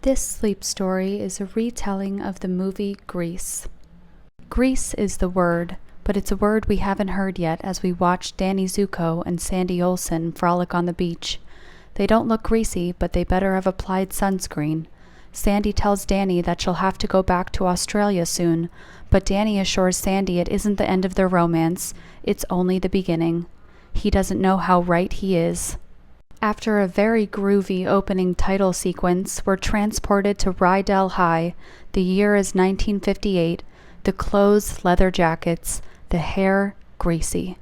This sleep story is a retelling of the movie Grease. Grease is the word, but it's a word we haven't heard yet as we watch Danny Zuko and Sandy Olsen frolic on the beach. They don't look greasy, but they better have applied sunscreen. Sandy tells Danny that she'll have to go back to Australia soon, but Danny assures Sandy it isn't the end of their romance, it's only the beginning. He doesn't know how right he is. After a very groovy opening title sequence, we're transported to Rydell High. The year is 1958, the clothes leather jackets, the hair greasy.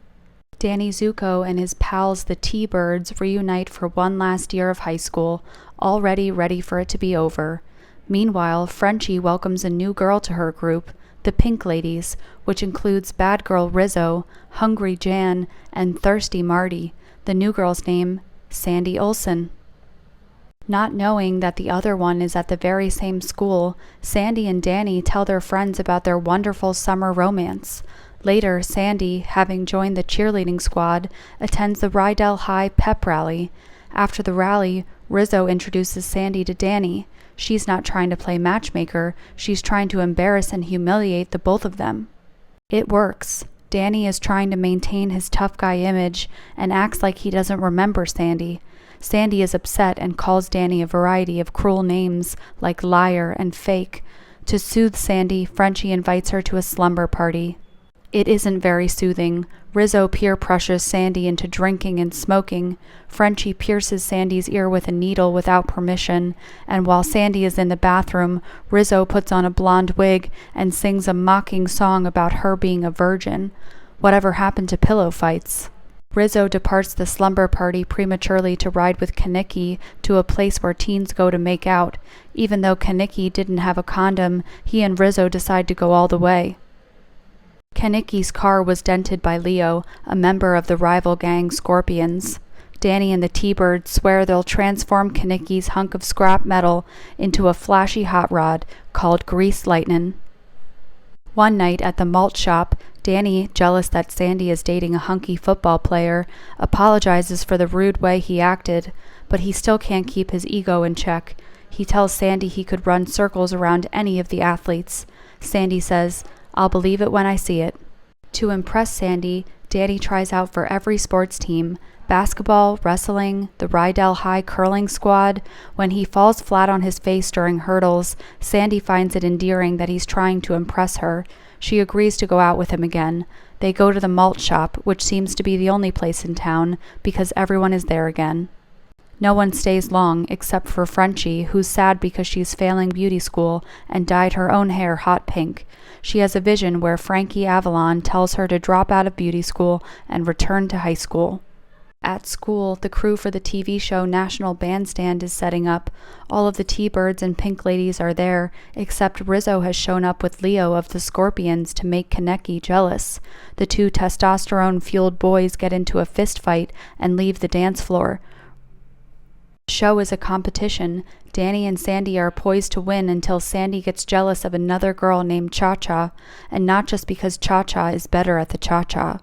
Danny Zuko and his pals the T-Birds reunite for one last year of high school, already ready for it to be over. Meanwhile, Frenchie welcomes a new girl to her group, the Pink Ladies, which includes bad girl Rizzo, hungry Jan, and thirsty Marty. The new girl's name, Sandy Olsen. Not knowing that the other one is at the very same school, Sandy and Danny tell their friends about their wonderful summer romance. Later, Sandy, having joined the cheerleading squad, attends the Rydell High pep rally. After the rally, Rizzo introduces Sandy to Danny. She's not trying to play matchmaker, she's trying to embarrass and humiliate the both of them. It works. Danny is trying to maintain his tough guy image and acts like he doesn't remember Sandy. Sandy is upset and calls Danny a variety of cruel names like liar and fake. To soothe Sandy, Frenchie invites her to a slumber party. It isn't very soothing. Rizzo peer pressures Sandy into drinking and smoking. Frenchie pierces Sandy's ear with a needle without permission, and while Sandy is in the bathroom, Rizzo puts on a blonde wig and sings a mocking song about her being a virgin. Whatever happened to pillow fights? Rizzo departs the slumber party prematurely to ride with Kaneki to a place where teens go to make out. Even though Kaneki didn't have a condom, he and Rizzo decide to go all the way. Kaneki's car was dented by Leo, a member of the rival gang Scorpions. Danny and the T-Birds swear they'll transform Kaneki's hunk of scrap metal into a flashy hot rod called Grease Lightnin'. One night at the malt shop, Danny, jealous that Sandy is dating a hunky football player, apologizes for the rude way he acted, but he still can't keep his ego in check. He tells Sandy he could run circles around any of the athletes. Sandy says, "I'll believe it when I see it." To impress Sandy, Danny tries out for every sports team, basketball, wrestling, the Rydell High curling squad. When he falls flat on his face during hurdles, Sandy finds it endearing that he's trying to impress her. She agrees to go out with him again. They go to the malt shop, which seems to be the only place in town, because everyone is there again. No one stays long except for Frenchie, who's sad because she's failing beauty school and dyed her own hair hot pink. She has a vision where Frankie Avalon tells her to drop out of beauty school and return to high school. At school, the crew for the TV show National Bandstand is setting up. All of the T-Birds and Pink Ladies are there, except Rizzo has shown up with Leo of the Scorpions to make Kaneki jealous. The two testosterone-fueled boys get into a fist fight and leave the dance floor. The show is a competition. Danny and Sandy are poised to win until Sandy gets jealous of another girl named Cha-Cha, and not just because Cha-Cha is better at the Cha-Cha.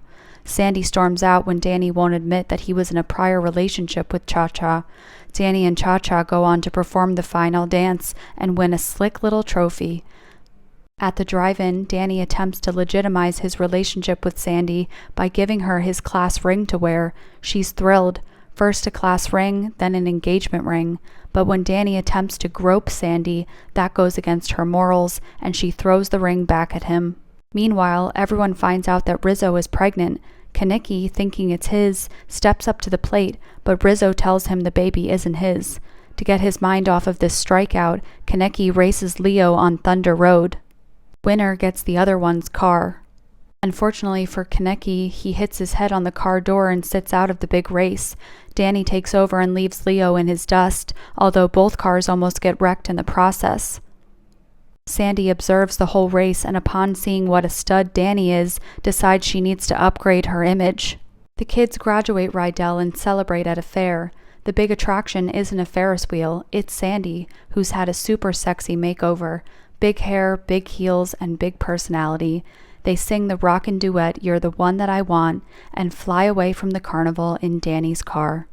Sandy storms out when Danny won't admit that he was in a prior relationship with Cha-Cha. Danny and Cha-Cha go on to perform the final dance and win a slick little trophy. At the drive-in, Danny attempts to legitimize his relationship with Sandy by giving her his class ring to wear. She's thrilled. First a class ring, then an engagement ring. But when Danny attempts to grope Sandy, that goes against her morals, and she throws the ring back at him. Meanwhile, everyone finds out that Rizzo is pregnant. Kaneki, thinking it's his, steps up to the plate, but Rizzo tells him the baby isn't his. To get his mind off of this strikeout, Kaneki races Leo on Thunder Road. Winner gets the other one's car. Unfortunately for Kaneki, he hits his head on the car door and sits out of the big race. Danny takes over and leaves Leo in his dust, although both cars almost get wrecked in the process. Sandy observes the whole race and upon seeing what a stud Danny is, decides she needs to upgrade her image. The kids graduate Rydell and celebrate at a fair. The big attraction isn't a Ferris wheel, it's Sandy, who's had a super sexy makeover. Big hair, big heels, and big personality. They sing the rockin' duet, "You're the One That I Want," and fly away from the carnival in Danny's car.